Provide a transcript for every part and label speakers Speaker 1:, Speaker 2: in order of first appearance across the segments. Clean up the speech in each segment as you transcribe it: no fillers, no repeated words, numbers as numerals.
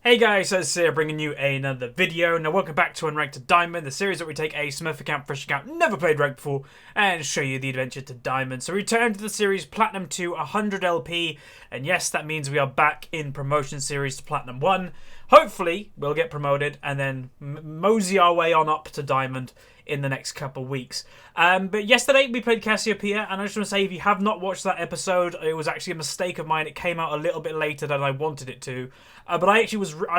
Speaker 1: Hey guys, so it's here bringing you another video. Now welcome back to Unranked to Diamond, the series that we take a Smurf account, fresh account, never played ranked before, and show you the adventure to Diamond. So we return to the series Platinum to 100 LP, and yes, that means we are back in promotion series to Platinum 1. Hopefully, we'll get promoted and then mosey our way on up to Diamond in the next couple weeks. But yesterday we played Cassiopeia, and I just want to say if you have not watched that episode, it was actually a mistake of mine. It came out a little bit later than I wanted it to, but I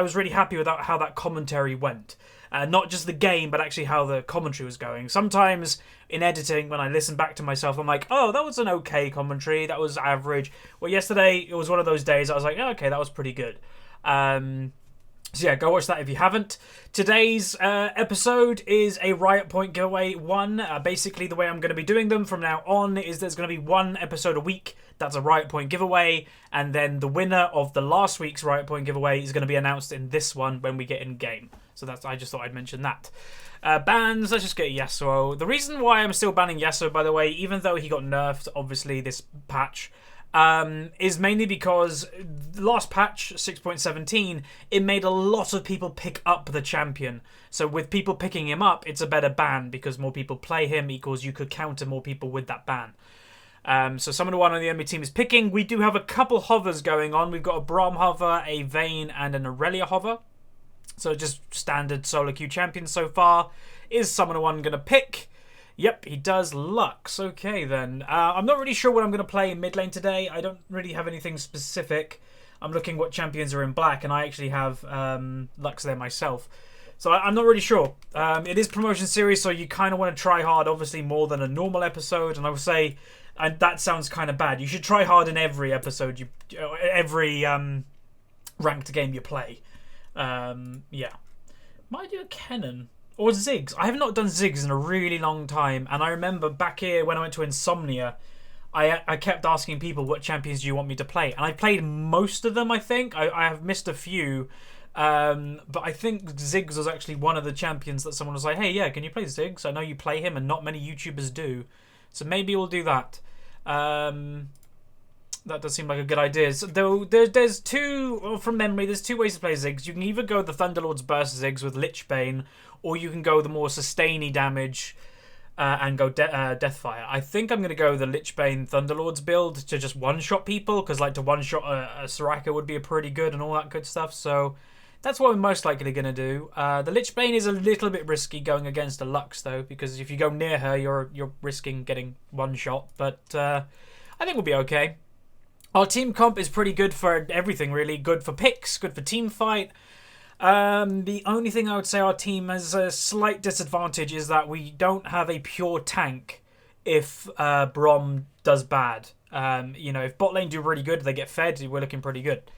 Speaker 1: was really happy with how that commentary went. Not just the game, but actually how the commentary was going. Sometimes in editing, when I listen back to myself, I'm like, oh, that was an okay commentary, that was average. Well, yesterday it was one of those days I was like, oh, okay, that was pretty good. So yeah, go watch that if you haven't. Today's episode is a Riot Point giveaway one. Basically, the way I'm going to be doing them from now on is there's going to be one episode a week that's a Riot Point giveaway, and then the winner of the last week's Riot Point giveaway is going to be announced in this one when we get in game. So I just thought I'd mention that. Bans, let's just get Yasuo. The reason why I'm still banning Yasuo, by the way, even though he got nerfed, obviously, this patch, is mainly because the last patch, 6.17, it made a lot of people pick up the champion. So with people picking him up, it's a better ban because more people play him equals you could counter more people with that ban. So someone who won on the enemy team is picking. We do have a couple hovers going on. We've got a Braum hover, a Vayne, and an Aurelia hover. So just standard solo queue champions so far. Is someone one going to pick? Yep, he does Lux. Okay, then. I'm not really sure what I'm going to play in mid lane today. I don't really have anything specific. I'm looking what champions are in black, and I actually have Lux there myself. So I'm not really sure. It is promotion series, so you kind of want to try hard, obviously, more than a normal episode. And I would say, and that sounds kind of bad, you should try hard in every episode, every ranked game you play. Yeah. Might do a Kennen. Or Ziggs. I have not done Ziggs in a really long time. And I remember back here when I went to Insomnia, I kept asking people, what champions do you want me to play? And I played most of them, I think. I have missed a few. But I think Ziggs was actually one of the champions that someone was like, hey, yeah, can you play Ziggs? I know you play him and not many YouTubers do. So maybe we'll do that. That does seem like a good idea. So, though there's two, from memory, there's two ways to play Ziggs. You can either go the Thunderlords burst Ziggs with Lichbane, or you can go the more sustainy damage and go Deathfire. I think I'm going to go the Lichbane Thunderlords build to just one-shot people, because like to one-shot a Soraka would be pretty good and all that good stuff. So that's what we're most likely going to do. The Lichbane is a little bit risky going against a Lux, though, because if you go near her, you're risking getting one-shot. But I think we'll be okay. Our team comp is pretty good for everything, really. Good for picks, good for team fight. The only thing I would say our team has a slight disadvantage is that we don't have a pure tank if Braum does bad. If bot lane do really good, they get fed, we're looking pretty good.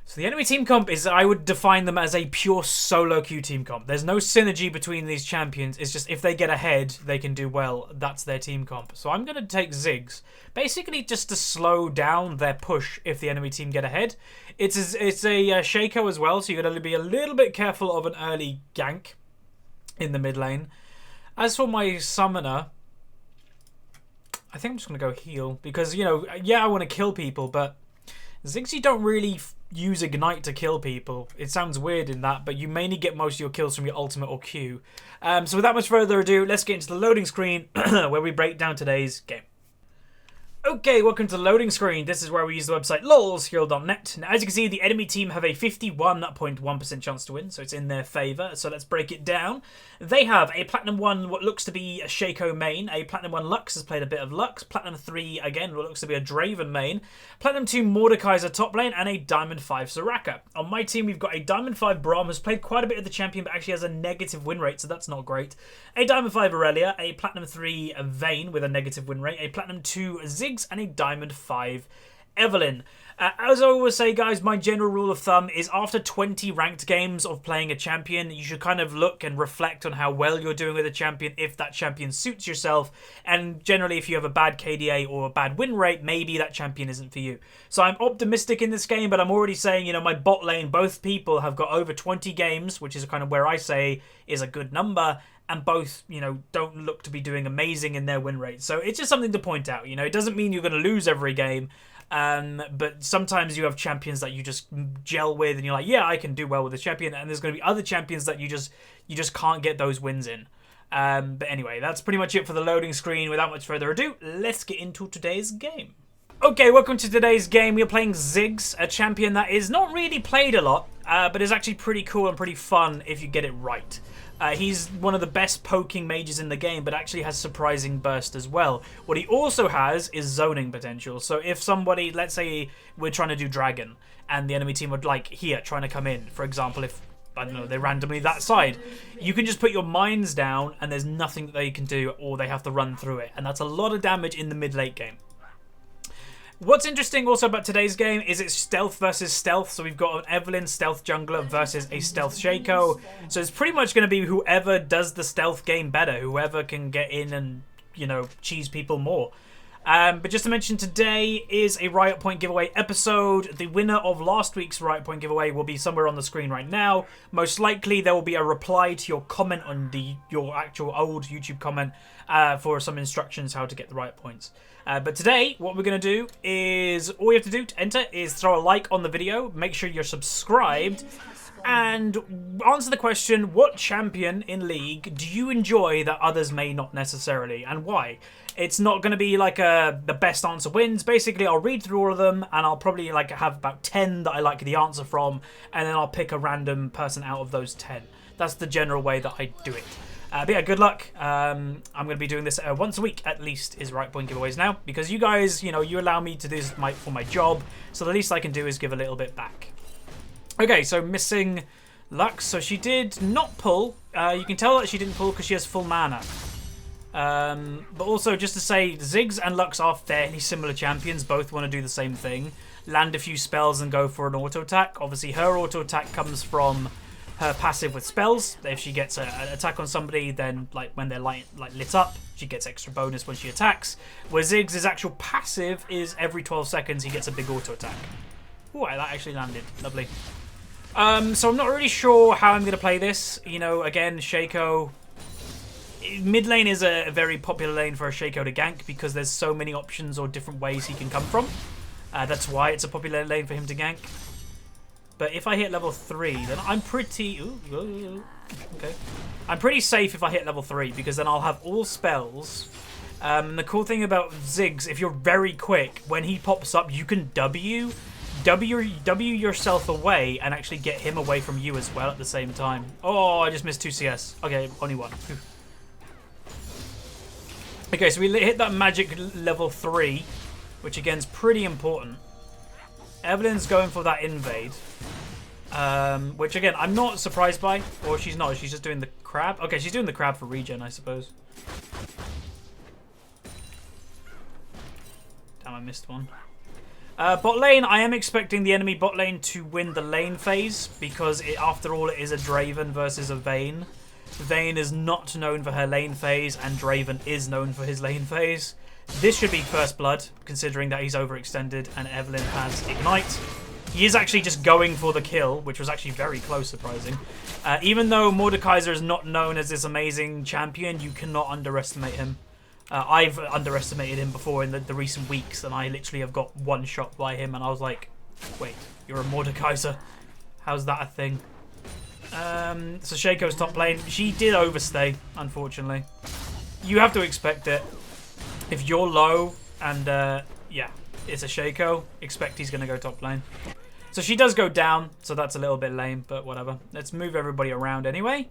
Speaker 1: So the enemy team comp is, I would define them as a pure solo queue team comp. There's no synergy between these champions. It's just if they get ahead, they can do well. That's their team comp. So I'm going to take Ziggs, basically just to slow down their push if the enemy team get ahead. It's a Shaco as well, so you've got to be a little bit careful of an early gank in the mid lane. As for my summoner, I think I'm just going to go heal because, yeah, I want to kill people, but Ziggs, you don't really use Ignite to kill people. It sounds weird in that, but you mainly get most of your kills from your ultimate or Q. So without much further ado, let's get into the loading screen where we break down today's game. Okay, welcome to the loading screen. This is where we use the website lolshero.net. Now, as you can see, the enemy team have a 51.1% chance to win, so it's in their favour. So let's break it down. They have a Platinum 1, what looks to be a Shaco main. A Platinum 1 Lux has played a bit of Lux. Platinum 3, again, what looks to be a Draven main. Platinum 2 Mordekaiser top lane, and a Diamond 5 Soraka. On my team, we've got a Diamond 5 Braum, who's played quite a bit of the champion, but actually has a negative win rate, so that's not great. A Diamond 5 Aurelia, a Platinum 3 Vayne with a negative win rate, a Platinum 2 Ziggs, and a Diamond 5 Evelyn. As I always say, guys, my general rule of thumb is after 20 ranked games of playing a champion, you should kind of look and reflect on how well you're doing with a champion, if that champion suits yourself, and generally if you have a bad KDA or a bad win rate, maybe that champion isn't for you. So I'm optimistic in this game, but I'm already saying, my bot lane, both people have got over 20 games, which is kind of where I say is a good number, and both, don't look to be doing amazing in their win rate. So it's just something to point out. It doesn't mean you're going to lose every game, But sometimes you have champions that you just gel with, and you're like, yeah, I can do well with this champion. And there's going to be other champions that you just can't get those wins in. But anyway, that's pretty much it for the loading screen. Without much further ado, let's get into today's game. Okay, welcome to today's game. We are playing Ziggs, a champion that is not really played a lot, but is actually pretty cool and pretty fun if you get it right. He's one of the best poking mages in the game, but actually has surprising burst as well. What he also has is zoning potential. So if somebody, let's say we're trying to do dragon, and the enemy team would like here, trying to come in, for example, if, I don't know, they're randomly that side, you can just put your mines down and there's nothing that they can do, or they have to run through it. And that's a lot of damage in the mid-late game. What's interesting also about today's game is it's stealth versus stealth. So we've got an Evelynn stealth jungler versus a stealth Shaco. So it's pretty much going to be whoever does the stealth game better, whoever can get in and, you know, cheese people more. But just to mention, today is a Riot Point giveaway episode. The winner of last week's Riot Point giveaway will be somewhere on the screen right now. Most likely there will be a reply to your comment on your actual old YouTube comment for some instructions how to get the Riot Points. But today, what we're going to do is, all you have to do to enter is throw a like on the video, make sure you're subscribed, and answer the question, what champion in League do you enjoy that others may not necessarily, and why? It's not going to be like the best answer wins. Basically, I'll read through all of them, and I'll probably like have about 10 that I like the answer from, and then I'll pick a random person out of those 10. That's the general way that I do it. But yeah, good luck. I'm going to be doing this once a week at least is Riot Point giveaways now, because you guys, you know, you allow me to do this for my job, so the least I can do is give a little bit back. Okay, so missing Lux. So she did not pull. You can tell that she didn't pull because she has full mana. But also, just to say, Ziggs and Lux are fairly similar champions. Both want to do the same thing. Land a few spells and go for an auto attack. Obviously, her auto attack comes from her passive with spells. If she gets an attack on somebody, then like when they're lit up, she gets extra bonus when she attacks. Where Ziggs' actual passive is every 12 seconds he gets a big auto attack. Ooh, that actually landed. Lovely. So I'm not really sure how I'm going to play this. You know, again, Shaco. Mid lane is a very popular lane for a Shaco to gank because there's so many options or different ways he can come from. That's why it's a popular lane for him to gank. But if I hit level 3, then I'm pretty... okay. I'm pretty safe if I hit level 3, because then I'll have all spells. And the cool thing about Ziggs, if you're very quick, when he pops up, you can W yourself away and actually get him away from you as well at the same time. Oh, I just missed 2 CS. Okay, only 1. Okay, so we hit that magic level 3, which again is pretty important. Evelynn's going for that invade, which again I'm not surprised by, or she's not. She's just doing the crab. Okay, she's doing the crab for regen, I suppose. Damn, I missed one. Bot lane, I am expecting the enemy bot lane to win the lane phase because after all, it is a Draven versus a Vayne. Vayne is not known for her lane phase, and Draven is known for his lane phase. This should be first blood, considering that he's overextended and Evelynn has Ignite. He is actually just going for the kill, which was actually very close, surprising. Even though Mordekaiser is not known as this amazing champion, you cannot underestimate him. I've underestimated him before in the recent weeks, and I literally have got one shot by him, and I was like, wait, you're a Mordekaiser? How's that a thing? So Shaco's top lane. She did overstay, unfortunately. You have to expect it. If you're low and, yeah, it's a Shaco, expect he's going to go top lane. So she does go down, so that's a little bit lame, but whatever. Let's move everybody around anyway.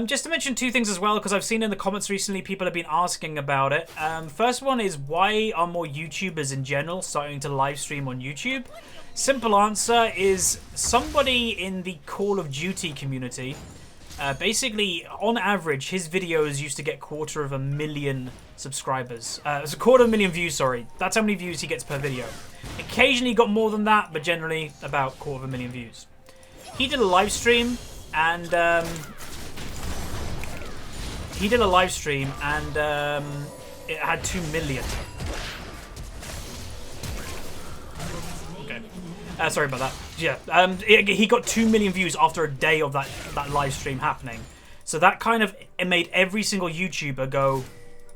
Speaker 1: Just to mention 2 things as well, because I've seen in the comments recently people have been asking about it. First one is, why are more YouTubers in general starting to live stream on YouTube? Simple answer is somebody in the Call of Duty community. Basically, on average, his videos used to get 250,000 subscribers. It's 250,000 views, sorry. That's how many views he gets per video. Occasionally got more than that, but generally about 250,000 views. He did a live stream, and it had 2 million. Okay. Sorry about that. Yeah, he got 2 million views after a day of that live stream happening. So that kind of made every single YouTuber go,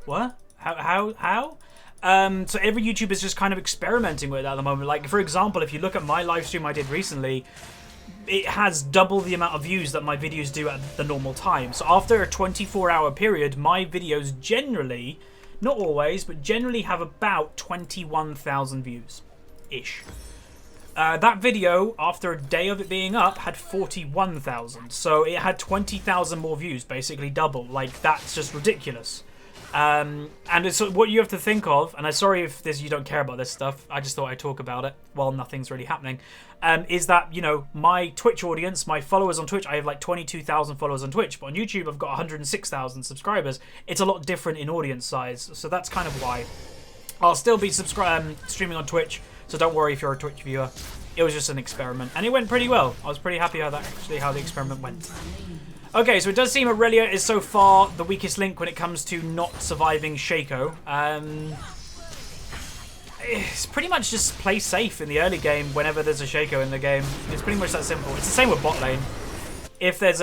Speaker 1: what? How? So every YouTuber is just kind of experimenting with it at the moment. Like, for example, if you look at my live stream I did recently, it has double the amount of views that my videos do at the normal time. So after a 24-hour period, my videos generally, not always, but generally have about 21,000 views-ish. That video, after a day of it being up, had 41,000. So it had 20,000 more views, basically double. Like, that's just ridiculous. And it's what you have to think of, and I'm sorry if you don't care about this stuff, I just thought I'd talk about it while nothing's really happening, is that, you know, my Twitch audience, my followers on Twitch, I have like 22,000 followers on Twitch, but on YouTube I've got 106,000 subscribers. It's a lot different in audience size, so that's kind of why. I'll still be streaming on Twitch, so don't worry if you're a Twitch viewer. It was just an experiment, and it went pretty well. I was pretty happy how the experiment went. Okay, so it does seem Aurelia is so far the weakest link when it comes to not surviving Shaco. It's pretty much just play safe in the early game whenever there's a Shaco in the game. It's pretty much that simple. It's the same with bot lane. If there's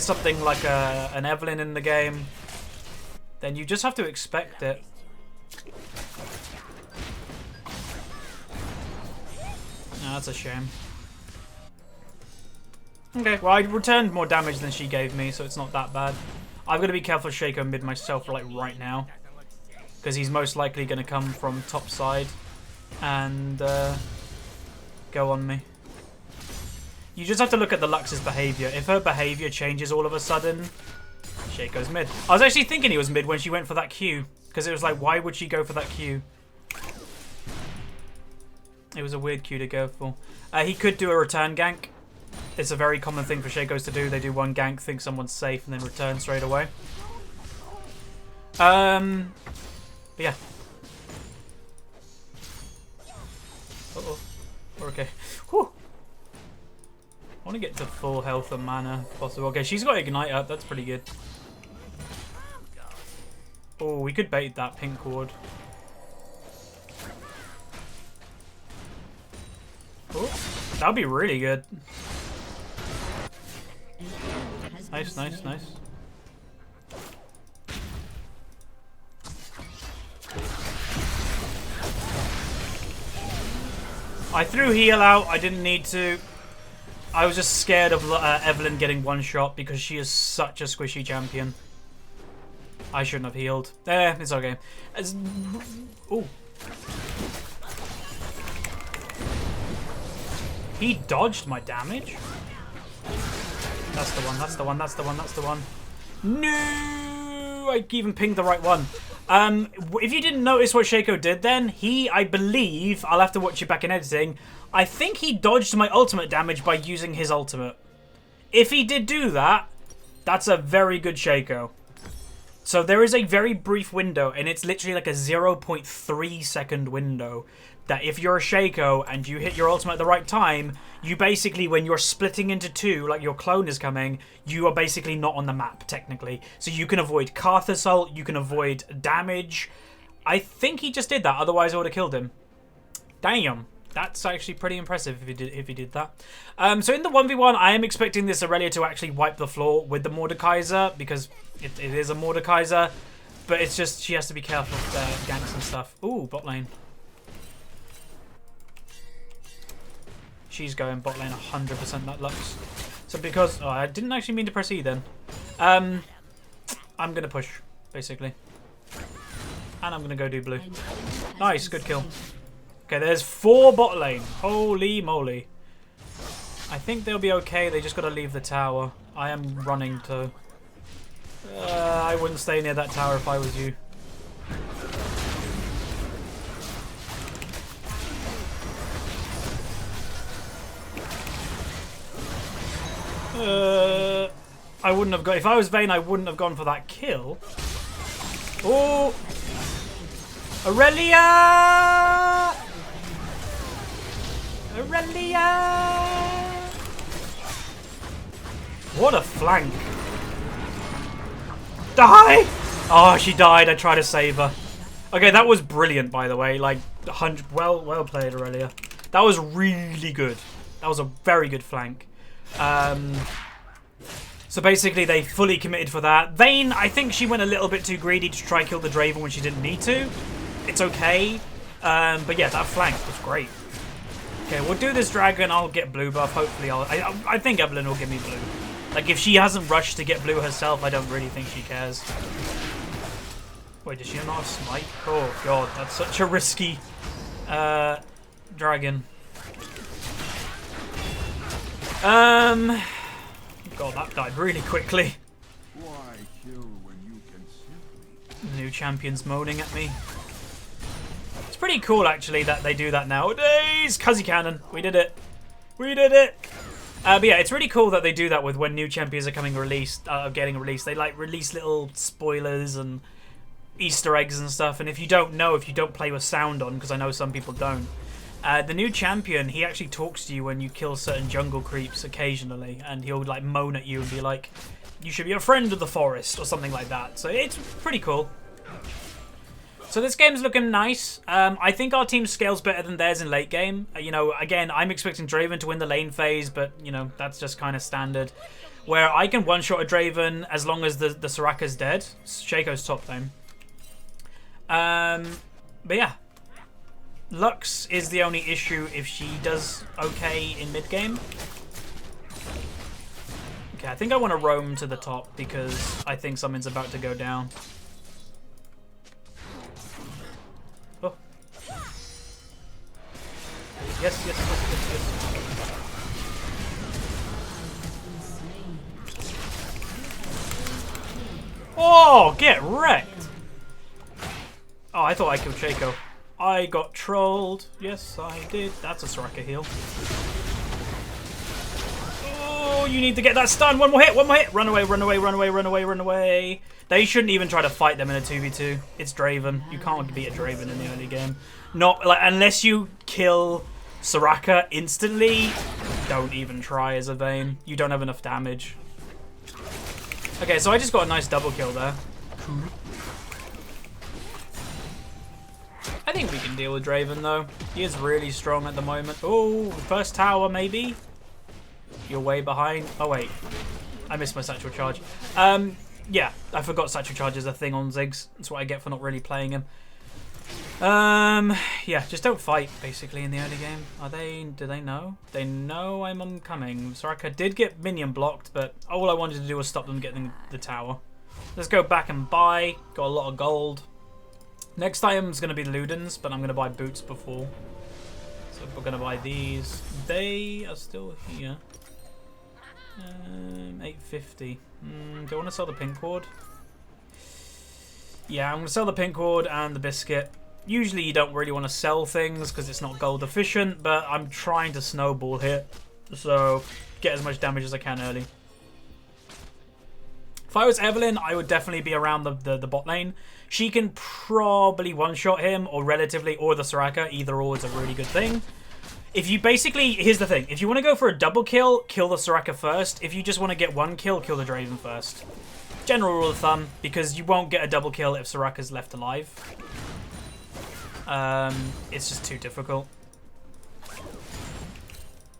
Speaker 1: something like an Evelyn in the game, then you just have to expect it. Oh, that's a shame. Okay, well, I returned more damage than she gave me, so it's not that bad. I've got to be careful of Shaco mid myself, like, right now. Because he's most likely going to come from top side and go on me. You just have to look at the Lux's behavior. If her behavior changes all of a sudden, Shaco's mid. I was actually thinking he was mid when she went for that Q. Because it was like, why would she go for that Q? It was a weird Q to go for. He could do a return gank. It's a very common thing for Shakos to do. They do one gank, think someone's safe, and then return straight away. But yeah. Uh-oh. We're okay. Whew. I want to get to full health and mana if possible. Okay, she's got Ignite up. That's pretty good. Oh, we could bait that pink ward. Oh, that would be really good. Nice, nice, nice. I threw heal out. I didn't need to. I was just scared of Evelyn getting one shot because she is such a squishy champion. I shouldn't have healed. It's okay. Ooh. He dodged my damage? That's the one, that's the one, that's the one, that's the one. No! I even pinged the right one. If you didn't notice what Shaco did then, I believe, I'll have to watch it back in editing, I think he dodged my ultimate damage by using his ultimate. If he did do that, that's a very good Shaco. So there is a very brief window, and it's literally like a 0.3 second window, that if you're a Shaco and you hit your ultimate at the right time, you basically, when you're splitting into two, like your clone is coming, you are basically not on the map, technically. So you can avoid Karth Assault, you can avoid damage. I think he just did that, otherwise I would have killed him. Damn. That's actually pretty impressive if he did that. So in the 1v1, I am expecting this Aurelia to actually wipe the floor with the Mordekaiser, because it is a Mordekaiser. But it's just, she has to be careful with ganks and stuff. Ooh, bot lane. She's going bot lane 100% that Lux. So because... Oh, I didn't actually mean to press E then. I'm going to push, basically. And I'm going to go do blue. Nice, good kill. Okay, there's 4 bot lane. Holy moly. I think they'll be okay. They just got to leave the tower. I am running to... I wouldn't stay near that tower if I was you. I wouldn't have gone... If I was Vayne, I wouldn't have gone for that kill. Oh! Aurelia! Aurelia! What a flank. Die! Oh, she died. I tried to save her. Okay, that was brilliant, by the way. Like, 100... Well played, Aurelia. That was really good. That was a very good flank. So basically, they fully committed for that. Vayne, I think she went a little bit too greedy to try kill the Draven when she didn't need to. It's okay. But yeah, that flank was great. Okay, we'll do this dragon. I'll get blue buff. Hopefully, I think Evelyn will give me blue. Like, if she hasn't rushed to get blue herself, I don't really think she cares. Wait, does she not have smite? Oh, God, that's such a risky dragon. God, that died really quickly.
Speaker 2: Why kill when you can simply...
Speaker 1: New champion's moaning at me. It's pretty cool, actually, that they do that nowadays. Cuzzy cannon. We did it. We did it. But yeah, it's really cool that they do that with when new champions are getting released. They like release little spoilers and Easter eggs and stuff. And if you don't know, if you don't play with sound on, because I know some people don't, the new champion, he actually talks to you when you kill certain jungle creeps occasionally, and he'll like moan at you and be like, "You should be a friend of the forest," or something like that. So it's pretty cool. So this game's looking nice. I think our team scales better than theirs in late game. You know, again, I'm expecting Draven to win the lane phase, but, you know, that's just kind of standard. Where I can one-shot a Draven as long as the Soraka's dead. Shaco's top lane. But yeah. Lux is the only issue if she does okay in mid-game. Okay, I think I want to roam to the top because I think something's about to go down. Yes, yes, yes, yes, yes. Oh, get wrecked! Oh, I thought I killed Shaco. I got trolled. Yes, I did. That's a Soraka heal. Oh, you need to get that stun. One more hit, one more hit. Run away, run away, run away, run away, run away. They shouldn't even try to fight them in a 2v2. It's Draven. You can't beat a Draven in the early game. Not like unless you kill Soraka instantly, don't even try as a Vayne. You don't have enough damage. Okay, so I just got a nice double kill there. Cool. I think we can deal with Draven though. He is really strong at the moment. Oh, first tower maybe? You're way behind. Oh wait, I missed my satchel charge. Yeah, I forgot satchel charge is a thing on Ziggs. That's what I get for not really playing him. Yeah, just don't fight, basically, in the early game. Do they know? They know I'm coming. Soraka did get minion blocked, but all I wanted to do was stop them getting the tower. Let's go back and buy. Got a lot of gold. Next item's going to be Ludens, but I'm going to buy boots before. So we're going to buy these. They are still here. 850. Do I want to sell the pink ward? Yeah, I'm going to sell the pink ward and the biscuit. Usually you don't really want to sell things because it's not gold efficient, but I'm trying to snowball here. So get as much damage as I can early. If I was Evelyn, I would definitely be around the bot lane. She can probably one-shot him or relatively, or the Soraka. Either or is a really good thing. If you basically, here's the thing. If you want to go for a double kill, kill the Soraka first. If you just want to get one kill, kill the Draven first. General rule of thumb, because you won't get a double kill if Soraka's left alive. It's just too difficult.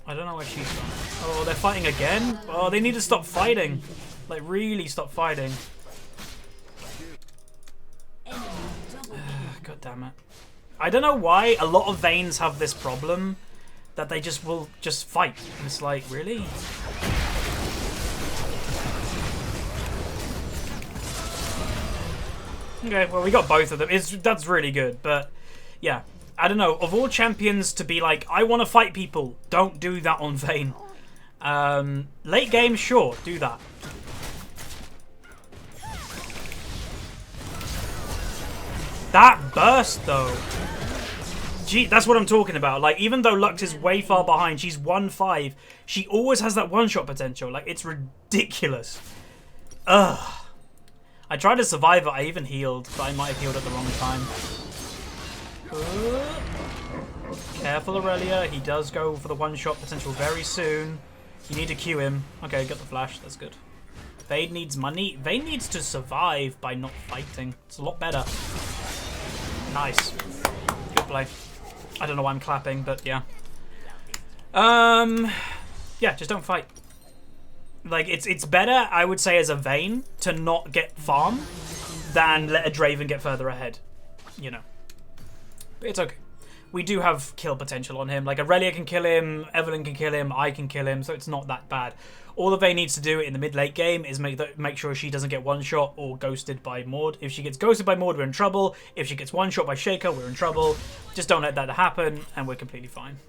Speaker 1: I don't know where she's gone. Oh, they're fighting again? Oh, they need to stop fighting. Like, really stop fighting. God damn it. I don't know why a lot of Vaynes have this problem that they just will just fight. And it's like, really? Okay, well, we got both of them. That's really good, but yeah. I don't know. Of all champions to be like, I want to fight people, don't do that on Vayne. Late game, sure, do that. That burst, though. Gee, that's what I'm talking about. Like, even though Lux is way far behind, she's 1-5. She always has that one-shot potential. Like, it's ridiculous. Ugh. I tried to survive it. I even healed, but I might have healed at the wrong time. Careful, Aurelia. He does go for the one-shot potential very soon. You need to queue him. Okay, got the flash. That's good. Vayne needs money. Vayne needs to survive by not fighting. It's a lot better. Nice. Good play. I don't know why I'm clapping, but yeah. Yeah, just don't fight. Like, it's better, I would say, as a Vayne to not get farm than let a Draven get further ahead. You know. But it's okay. We do have kill potential on him. Like, Aurelia can kill him, Evelyn can kill him, I can kill him, so it's not that bad. All the Vayne needs to do in the mid-late game is make sure she doesn't get one-shot or ghosted by Maud. If she gets ghosted by Maud, we're in trouble. If she gets one-shot by Shaker, we're in trouble. Just don't let that happen, and we're completely fine.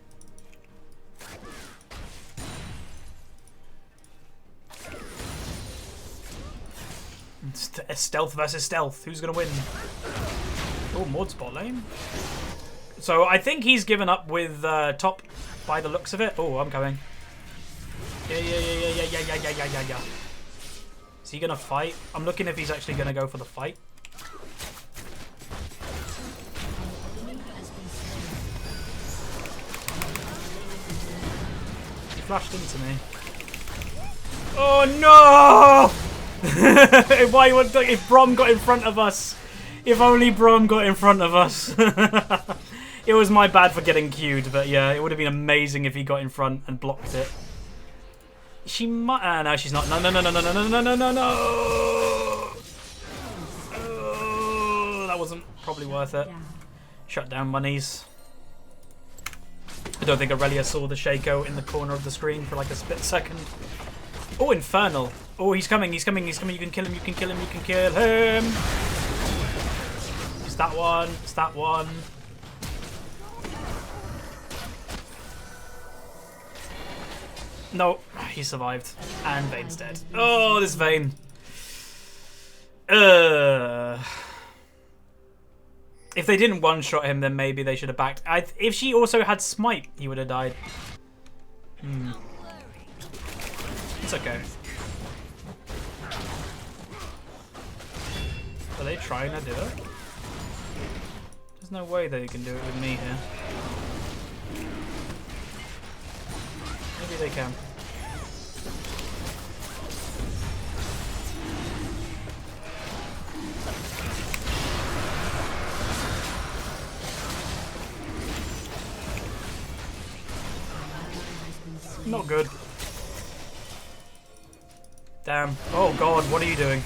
Speaker 1: Stealth versus stealth. Who's going to win? Oh, Maud's bot lane. So I think he's given up with top by the looks of it. Oh, I'm coming. Yeah. Is he going to fight? I'm looking if he's actually going to go for the fight. He flashed into me. Oh, no! If Brom got in front of us. If only Brom got in front of us. It was my bad for getting queued, but yeah, it would have been amazing if he got in front and blocked it. She might. No, she's not. No. Oh, that wasn't probably worth it. Shut down monies. I don't think Aurelia saw the Shaco in the corner of the screen for like a split second. Oh, Infernal. Oh, he's coming. You can kill him. You can kill him. It's that one. It's that one. No, he survived. And Vayne's dead. Oh, this Vayne. If they didn't one-shot him, then maybe they should have backed. If she also had Smite, he would have died. It's okay. Are they trying to do it? There's no way they can do it with me here. Maybe they can. Not good. Damn. Oh god, what are you doing?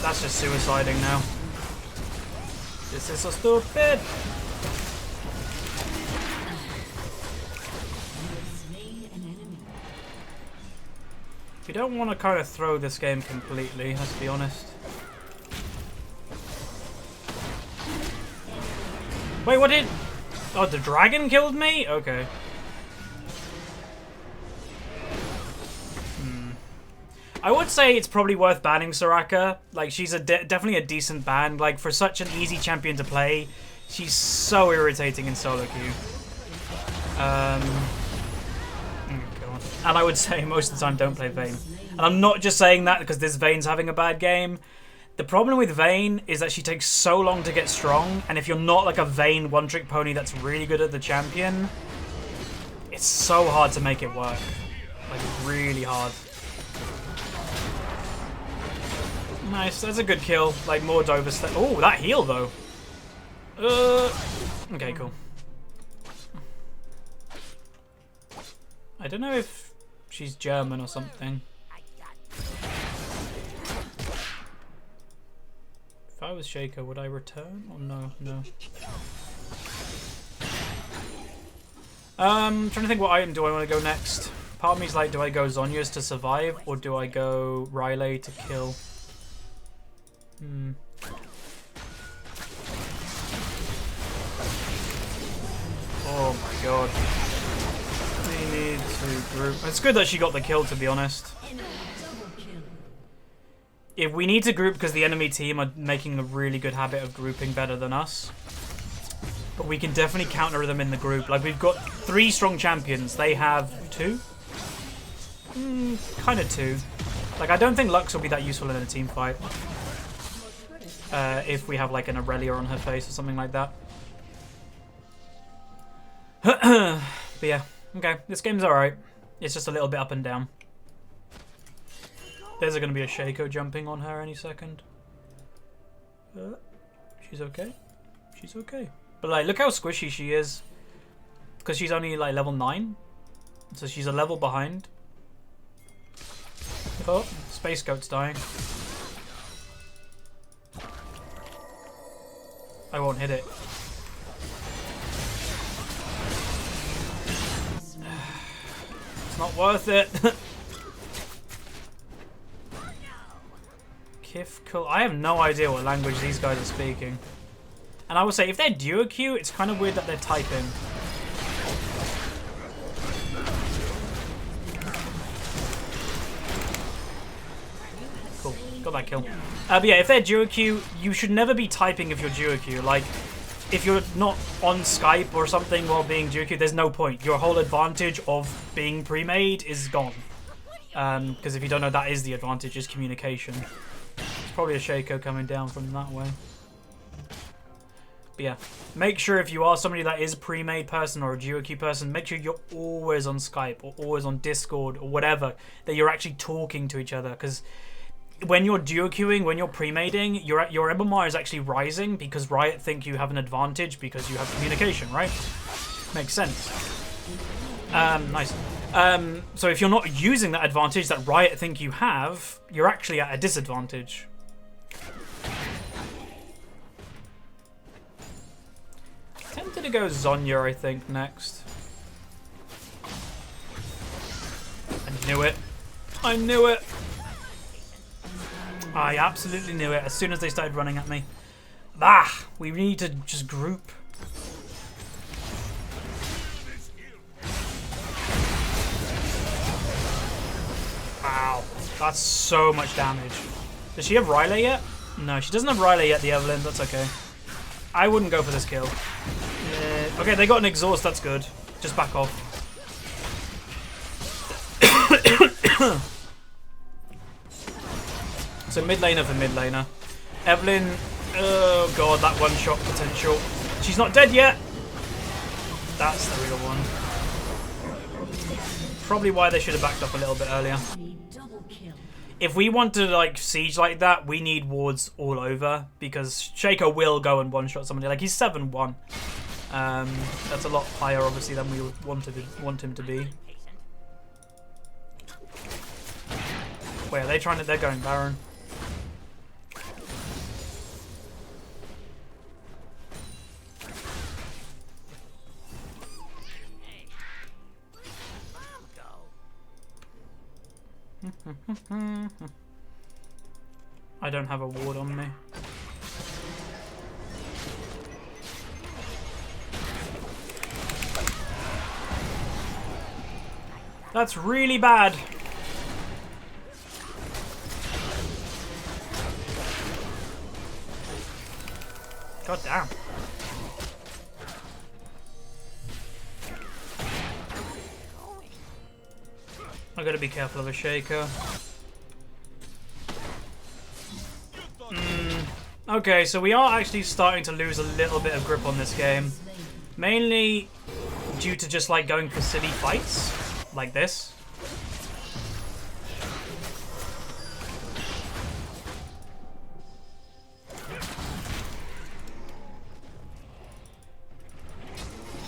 Speaker 1: That's just suiciding now. This is so stupid. We don't want to kind of throw this game completely, let's be honest. Wait, what did... Oh, the dragon killed me? Okay. I would say it's probably worth banning Soraka. Like, she's definitely a decent ban. Like, for such an easy champion to play, she's so irritating in solo queue. And I would say most of the time don't play Vayne. And I'm not just saying that because this Vayne's having a bad game. The problem with Vayne is that she takes so long to get strong, and if you're not like a Vayne one-trick pony that's really good at the champion, it's so hard to make it work. Like, really hard. Nice, that's a good kill. Like, more overstep. Oh, that heal though. Okay, cool. I don't know if she's German or something. If I was Shaker, would I return or no? No. Trying to think what item do I want to go next. Part of me's like, do I go Zhonya's to survive or do I go Riley to kill? Oh my god. We need to group. It's good that she got the kill, to be honest. If we need to group because the enemy team are making a really good habit of grouping better than us. But we can definitely counter them in the group. Like, we've got 3 strong champions. They have 2? Kind of 2. Like, I don't think Lux will be that useful in a team fight. If we have like an Aurelia on her face or something like that. But yeah, okay, this game's alright. It's just a little bit up and down. There's going to be a Shaco jumping on her any second. She's okay. She's okay. But like, look how squishy she is. Because she's only like level 9. So she's a level behind. Oh, Space Goat's dying. I won't hit it. It's not worth it. Kifkul. I have no idea what language these guys are speaking. And I would say if they're duo queue, it's kind of weird that they're typing. Cool. Got that kill. But yeah, if they're duo queue, you should never be typing if you're duo queue. Like, if you're not on Skype or something while being duo queue, there's no point. Your whole advantage of being pre-made is gone. Because if you don't know, that is the advantage, is communication. There's probably a Shaco coming down from that way. But yeah, make sure if you are somebody that is a pre-made person or a duo queue person, make sure you're always on Skype or always on Discord or whatever, that you're actually talking to each other. Because when you're duo queuing, when you're pre-mading, your MMR is actually rising because Riot think you have an advantage because you have communication, right? Makes sense. Nice. So if you're not using that advantage that Riot think you have, you're actually at a disadvantage. Tempted to go Zhonya, I think, next. I knew it. I knew it. I absolutely knew it as soon as they started running at me. Ah! We need to just group. Wow. That's so much damage. Does she have Riley yet? No, she doesn't have Riley yet, the Evelyn. That's okay. I wouldn't go for this kill. Okay, they got an exhaust. That's good. Just back off. So mid laner for mid laner. Evelyn. Oh god, that one shot potential. She's not dead yet. That's the real one. Probably why they should have backed up a little bit earlier. If we want to like siege like that, we need wards all over because Shaco will go and one-shot somebody. Like he's 7-1. That's a lot higher, obviously, than we would want him to be. Wait, are they trying to? They're going Baron. I don't have a ward on me. That's really bad. God damn. I gotta be careful of a Shaco. Okay, so we are actually starting to lose a little bit of grip on this game. Mainly due to just like going for silly fights like this.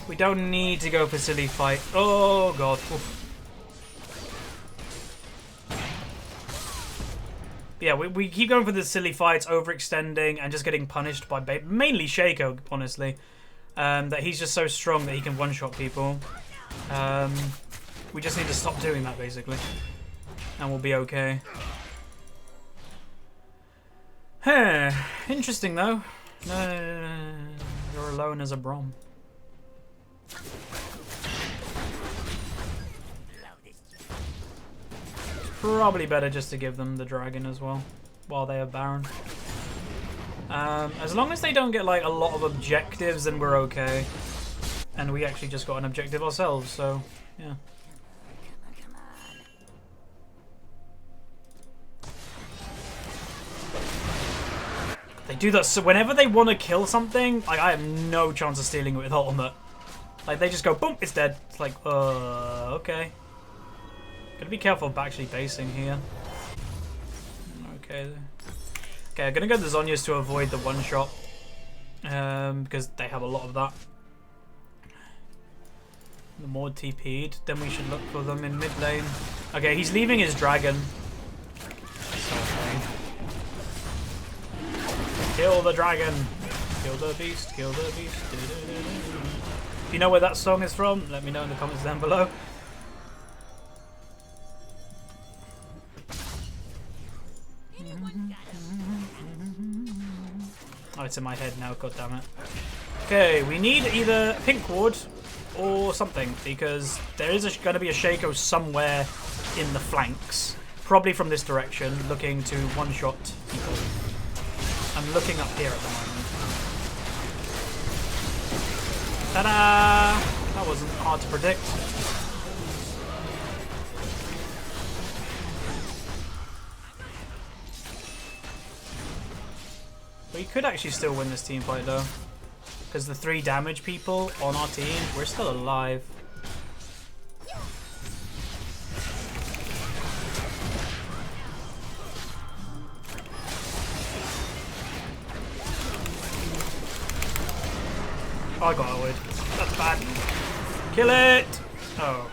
Speaker 1: We don't need to go for silly fight. Oh god. Oof. Yeah, we keep going for the silly fights, overextending, and just getting punished by mainly Shaco, honestly. That he's just so strong that he can one-shot people. We just need to stop doing that, basically. And we'll be okay. Huh. Interesting, though. You're alone as a Brom. Probably better just to give them the dragon as well, while they have Baron. As long as they don't get like a lot of objectives, then we're okay. And we actually just got an objective ourselves, so yeah. They do that so whenever they want to kill something, like I have no chance of stealing it with ultimate. Like they just go boom, it's dead. It's like, okay. Gotta be careful of actually basing here. Okay. Okay, I'm gonna go the Zhonyas to avoid the one shot. Because they have a lot of that. The more TP'd, then we should look for them in mid lane. Okay, he's leaving his dragon. Kill the dragon. Kill the beast. Kill the beast. If you know where that song is from, let me know in the comments down below. Oh, it's in my head now, god damn it. Okay, we need either pink ward or something, because there is going to be a Shaco somewhere in the flanks. Probably from this direction, looking to one-shot people. I'm looking up here at the moment. Ta-da! That wasn't hard to predict. We could actually still win this team fight though. Because the 3 damage people on our team, we're still alive. Oh, I got outward. That's bad. Kill it! Oh.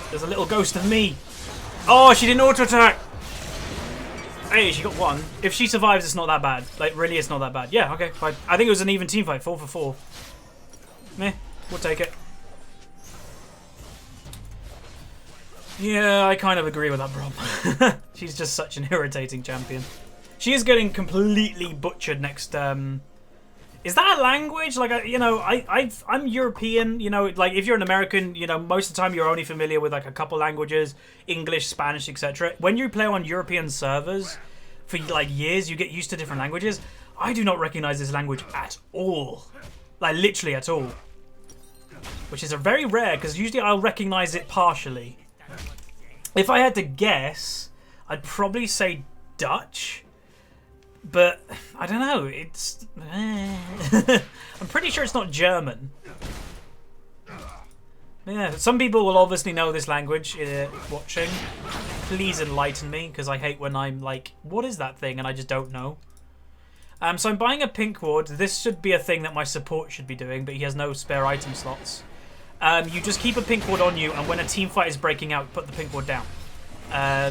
Speaker 1: There's a little ghost of me. Oh, she didn't auto-attack! Hey, she got 1. If she survives, it's not that bad. Like, really, it's not that bad. Yeah, okay, fine. I think it was an even team fight, 4 for 4. Meh, we'll take it. Yeah, I kind of agree with that, bro. She's just such an irritating champion. She is getting completely butchered next. Is that a language? Like, you know, I'm European. You know, like if you're an American, you know, most of the time you're only familiar with like a couple languages, English, Spanish, etc. When you play on European servers for like years, you get used to different languages. I do not recognize this language at all, like literally at all, which is a very rare because usually I'll recognize it partially. If I had to guess, I'd probably say Dutch. But I don't know. It's I'm pretty sure it's not German. Yeah, some people will obviously know this language watching. Please enlighten me, because I hate when I'm like, what is that thing? And I just don't know. So I'm buying a pink ward. This should be a thing that my support should be doing, but he has no spare item slots. You just keep a pink ward on you, and when a team fight is breaking out, put the pink ward down.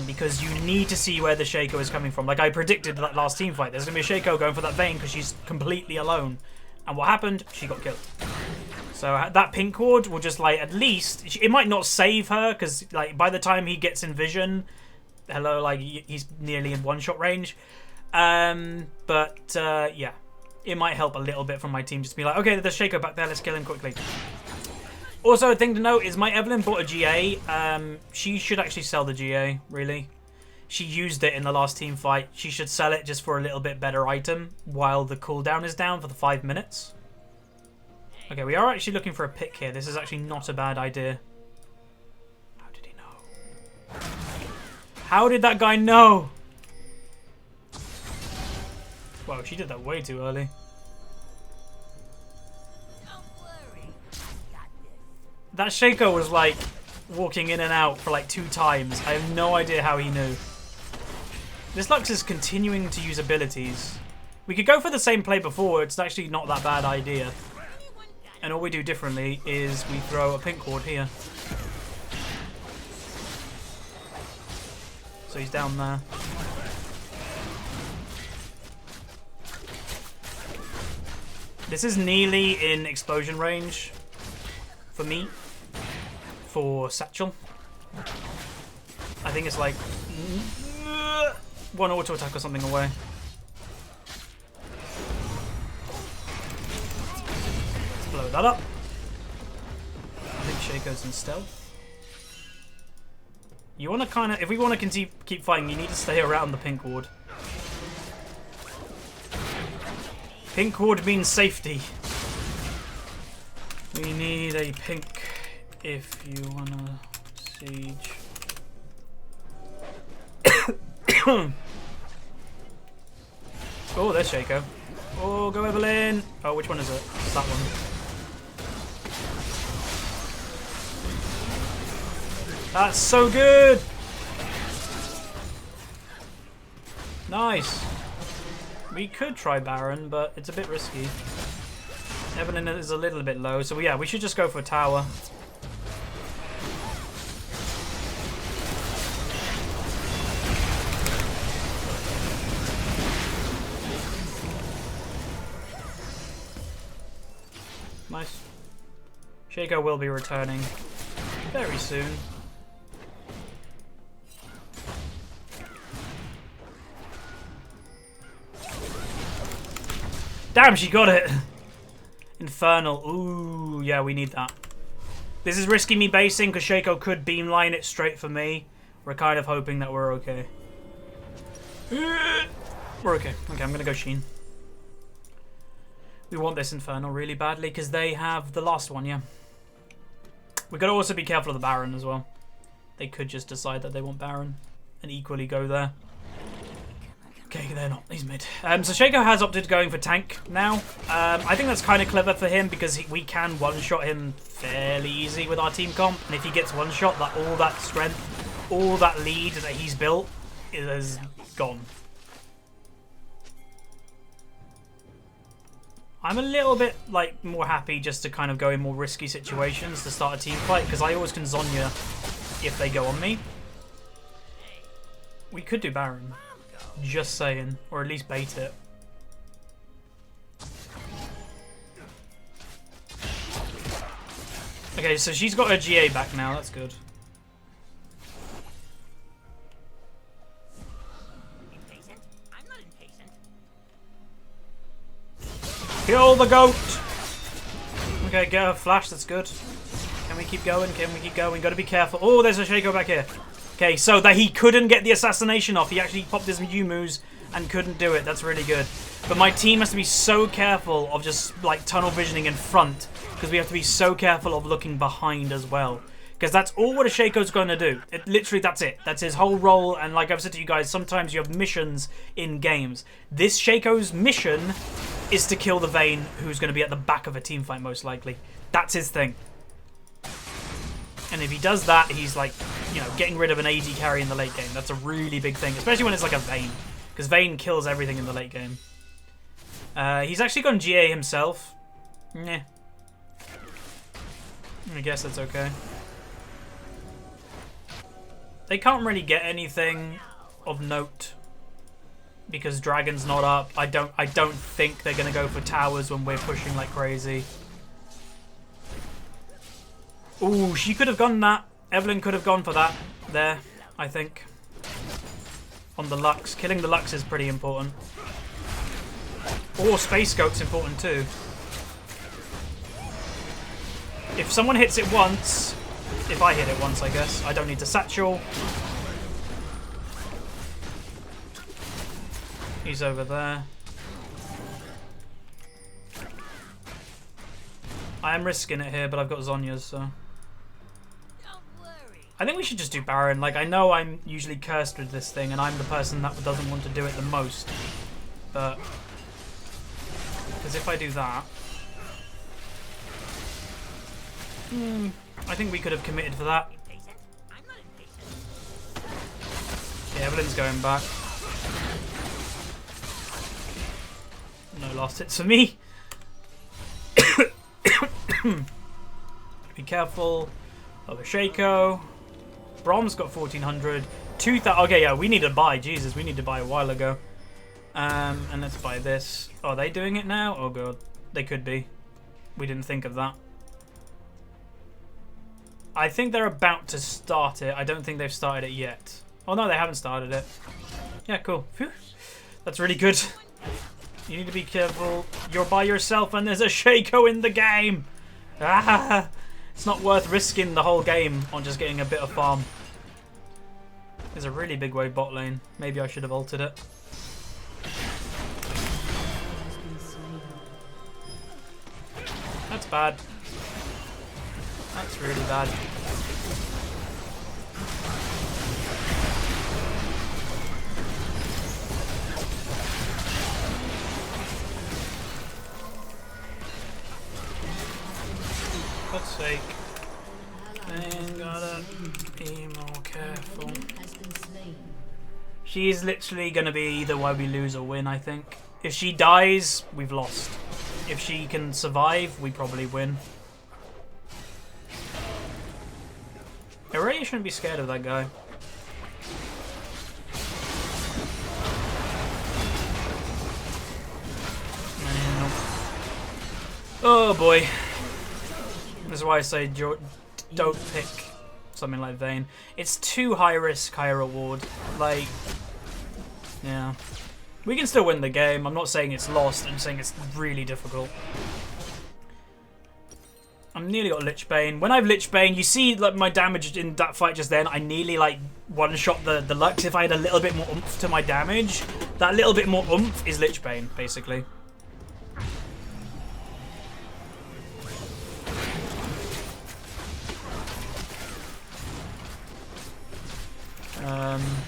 Speaker 1: Because you need to see where the Shaco is coming from. Like I predicted that last team fight, there's going to be a Shaco going for that Vayne because she's completely alone. And what happened? She got killed. So that pink ward will just like, at least, it might not save her because like by the time he gets in vision, hello, like he's nearly in one-shot range. But yeah, it might help a little bit from my team just to be like, okay, there's Shaco back there, let's kill him quickly. Also, a thing to note is my Evelyn bought a GA. She should actually sell the GA, really. She used it in the last team fight. She should sell it just for a little bit better item while the cooldown is down for the 5 minutes. Okay, we are actually looking for a pick here. This is actually not a bad idea. How did he know? How did that guy know? Whoa, she did that way too early. That Shaco was like walking in and out for like 2 times. I have no idea how he knew. This Lux is continuing to use abilities. We could go for the same play before. It's actually not that bad idea. And all we do differently is we throw a pink ward here. So he's down there. This is nearly in explosion range for me. For Satchel. I think it's like 1 auto attack or something away. Let's blow that up. I think Shaco's in stealth. You want to kind of, if we want to keep fighting, you need to stay around the pink ward. Pink ward means safety. We need a pink if you wanna siege. Oh, there's Shaco. Oh, go Evelyn. Oh, which one is it? It's that one. That's so good. Nice. We could try Baron, but it's a bit risky. Evelyn is a little bit low, so yeah, we should just go for a tower. Shaco will be returning very soon. Damn, she got it! Infernal. Ooh, yeah, we need that. This is risky me basing because Shaco could beamline it straight for me. We're kind of hoping that we're okay. We're okay. Okay, I'm going to go Sheen. We want this Infernal really badly because they have the last one, yeah. We've got to also be careful of the Baron as well. They could just decide that they want Baron and equally go there. Okay, they're not. He's mid. So Shaco has opted going for tank now. I think that's kind of clever for him because we can one-shot him fairly easy with our team comp. And if he gets one-shot, that all that strength, all that lead that he's built is gone. I'm a little bit like more happy just to kind of go in more risky situations to start a team fight because I always can Zonya if they go on me. We could do Baron. Just saying. Or at least bait it. Okay, so she's got her GA back now. That's good.
Speaker 3: Impatient? I'm not impatient.
Speaker 1: Kill the goat! Okay, get her flash. That's good. Can we keep going? Can we keep going? Gotta be careful. Oh, there's a Shaco back here. Okay, so that he couldn't get the assassination off. He actually popped his Yumu's and couldn't do it. That's really good. But my team has to be so careful of just like tunnel visioning in front because we have to be so careful of looking behind as well. Because that's all what a Shaco's going to do. Literally, that's it. That's his whole role. And like I've said to you guys, sometimes you have missions in games. This Shaco's mission is to kill the Vayne, who's going to be at the back of a team fight most likely. That's his thing. And if he does that, he's like, you know, getting rid of an AD carry in the late game. That's a really big thing, especially when it's like a Vayne. Because Vayne kills everything in the late game. He's actually gone GA himself. Nah. I guess that's okay. They can't really get anything of note. Because Dragon's not up. I don't think they're going to go for towers when we're pushing like crazy. Ooh, she could have gone that. Evelyn could have gone for that there, I think. On the Lux. Killing the Lux is pretty important. Or Space Goat's important too. If someone hits it once... If I hit it once, I guess. I don't need to satchel. He's over there. I am risking it here, but I've got Zonya's, so... I think we should just do Baron. Like, I know I'm usually cursed with this thing, and I'm the person that doesn't want to do it the most. But... Because if I do that... I think we could have committed for that. Yeah, Evelyn's going back. No last hits for me. Be careful of a Shaco. Brom's got 1400. 2000. Okay, yeah, we need to buy. Jesus, we need to buy a while ago. And let's buy this. Are they doing it now? Oh god, they could be. We didn't think of that. I think they're about to start it. I don't think they've started it yet. Oh no, they haven't started it. Yeah, cool. Phew. That's really good. You need to be careful. You're by yourself and there's a Shaco in the game. Ah, it's not worth risking the whole game on just getting a bit of farm. There's a really big wave bot lane. Maybe I should have ulted it. That's bad. That's really bad. God's sake. And gotta be more careful. She's literally gonna be either why we lose or win, I think. If she dies, we've lost. If she can survive, we probably win. I really shouldn't be scared of that guy. Oh boy. That's why I say don't pick something like Vayne. It's too high risk, high reward. Like, yeah. We can still win the game. I'm not saying it's lost. I'm saying it's really difficult. I'm nearly got Lich Bane. When I have Lich Bane, you see like my damage in that fight just then. I nearly like one-shot the Lux. If I had a little bit more oomph to my damage, that little bit more oomph is Lich Bane, basically.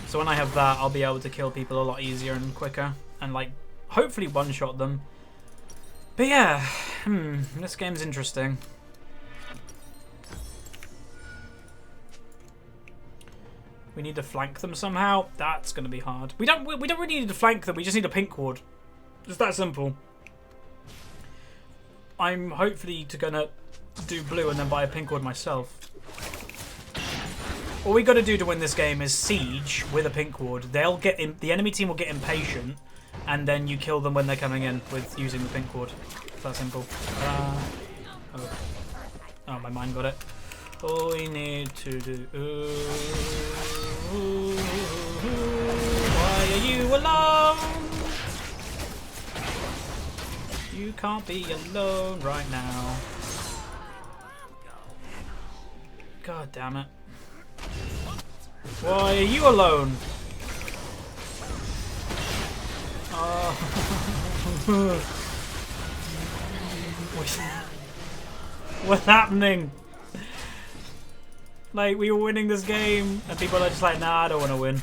Speaker 1: So when I have that, I'll be able to kill people a lot easier and quicker, and like hopefully one-shot them. But yeah, this game's interesting. We need to flank them somehow. That's going to be hard. We don't really need to flank them. We just need a pink ward. Just that simple. I'm hopefully gonna do blue and then buy a pink ward myself. All we got to do to win this game is siege with a pink ward. They'll get in, the enemy team will get impatient, and then you kill them when they're coming in with using the pink ward. It's that simple. Oh, my mind got it. All we need to do. Why are you alone? You can't be alone right now. God damn it. Why are you alone? What's happening? Like, we were winning this game, and people are just like, nah, I don't want to win.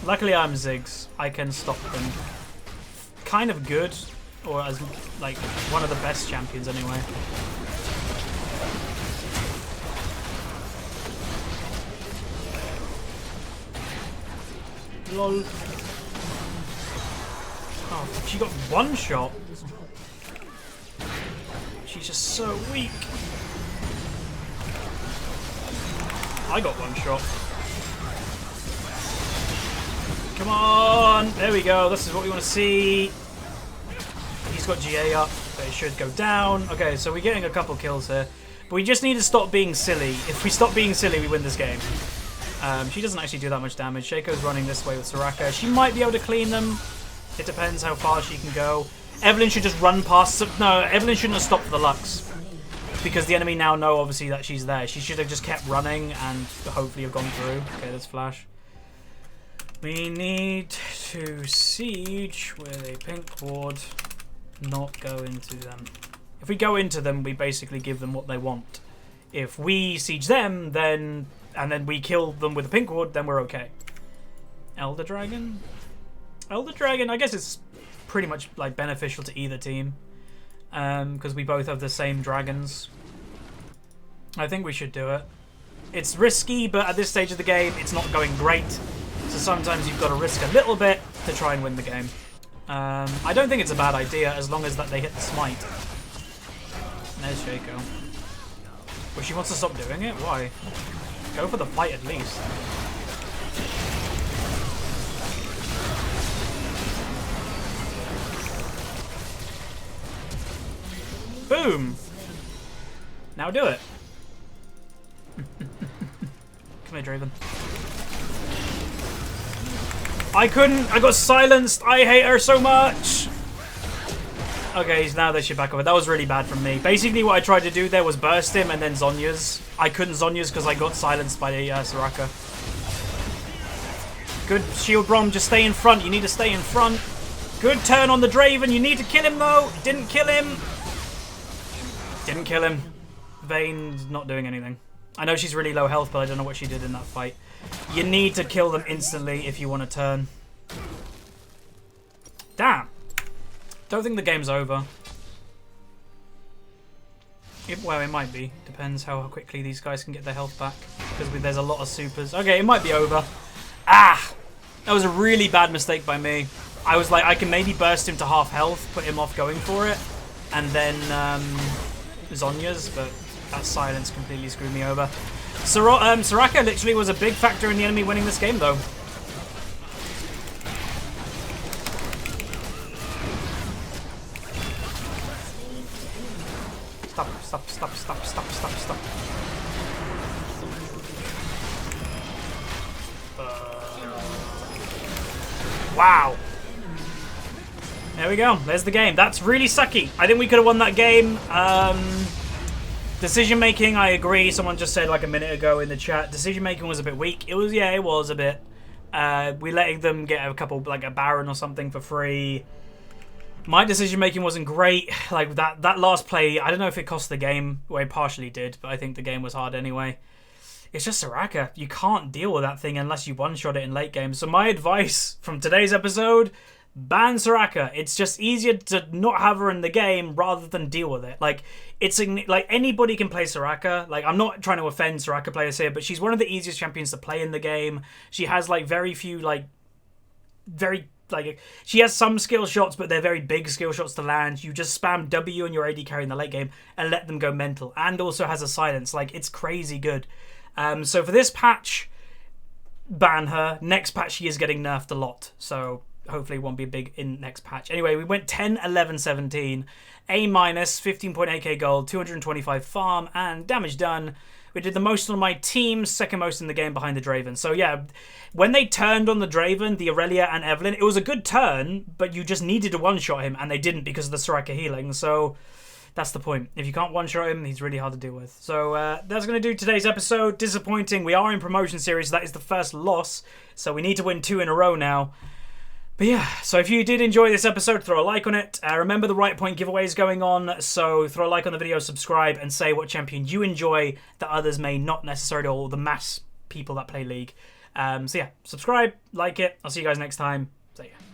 Speaker 1: Luckily, I'm Ziggs. I can stop them. Kind of good, or as, like, one of the best champions anyway. Lol. Oh, she got one shot. She's just so weak. I got one shot. Come on! There we go. This is what we want to see. He's got GA up, but it should go down. Okay, so we're getting a couple kills here. But we just need to stop being silly. If we stop being silly, we win this game. She doesn't actually do that much damage. Shaco's running this way with Soraka. She might be able to clean them. It depends how far she can go. Evelyn should just run past... No, Evelyn shouldn't have stopped for the Lux. Because the enemy now know, obviously, that she's there. She should have just kept running and hopefully have gone through. Okay, let's flash. We need to siege with a pink ward. Not go into them. If we go into them, we basically give them what they want. If we siege them, then... and then we kill them with a pink ward, then we're okay. Elder Dragon? Elder Dragon, I guess it's pretty much like beneficial to either team. Because we both have the same dragons. I think we should do it. It's risky, but at this stage of the game, it's not going great. So sometimes you've got to risk a little bit to try and win the game. I don't think it's a bad idea as long as that they hit the smite. There's Shaco. Well, she wants to stop doing it? Why? Go for the fight at least. Boom! Now do it. Come here, Draven. I couldn't! I got silenced! I hate her so much! Okay, now they should back over. That was really bad from me. Basically, what I tried to do there was burst him and then Zhonya's. I couldn't Zhonya's because I got silenced by Soraka. Good shield Brom, just stay in front. You need to stay in front. Good turn on the Draven. You need to kill him though. Didn't kill him. Didn't kill him. Vayne's not doing anything. I know she's really low health, but I don't know what she did in that fight. You need to kill them instantly if you want to turn. Damn. Don't think the game's over. Well, it might be. Depends how quickly these guys can get their health back. Because there's a lot of supers. Okay, it might be over. Ah! That was a really bad mistake by me. I was like, I can maybe burst him to half health, put him off going for it, and then Zhonya's, but that silence completely screwed me over. Soraka literally was a big factor in the enemy winning this game, though. Stop. Wow. There we go. There's the game. That's really sucky. I think we could have won that game. Decision making, I agree. Someone just said like a minute ago in the chat, decision making was a bit weak. It was a bit. We letting them get a couple, like a Baron or something for free. My decision making wasn't great. Like that last play, I don't know if it cost the game. Well, it partially did, but I think the game was hard anyway. It's just Soraka. You can't deal with that thing unless you one-shot it in late game. So my advice from today's episode, ban Soraka. It's just easier to not have her in the game rather than deal with it. Like, it's like anybody can play Soraka. Like, I'm not trying to offend Soraka players here, but she's one of the easiest champions to play in the game. She has like very few she has some skill shots, but they're very big skill shots to land. You just spam W and your AD carry in the late game and let them go mental. And also has a silence. Like, it's crazy good. So for this patch, ban her. Next patch, she is getting nerfed a lot. So hopefully it won't be big in next patch. Anyway, we went 10, 11, 17. A-, 15.8k gold, 225 farm, and damage done. We did the most on my team, second most in the game behind the Draven. So yeah, when they turned on the Draven, the Aurelia and Evelynn, it was a good turn, but you just needed to one-shot him, and they didn't because of the Soraka healing. So that's the point. If you can't one-shot him, he's really hard to deal with. So that's going to do today's episode. Disappointing. We are in promotion series, so that is the first loss. So we need to win 2 in a row now. But yeah, so if you did enjoy this episode, throw a like on it. Remember the Right Point giveaway is going on, so throw a like on the video, subscribe, and say what champion you enjoy that others may not necessarily, or the mass people that play League. So yeah, subscribe, like it. I'll see you guys next time. See ya.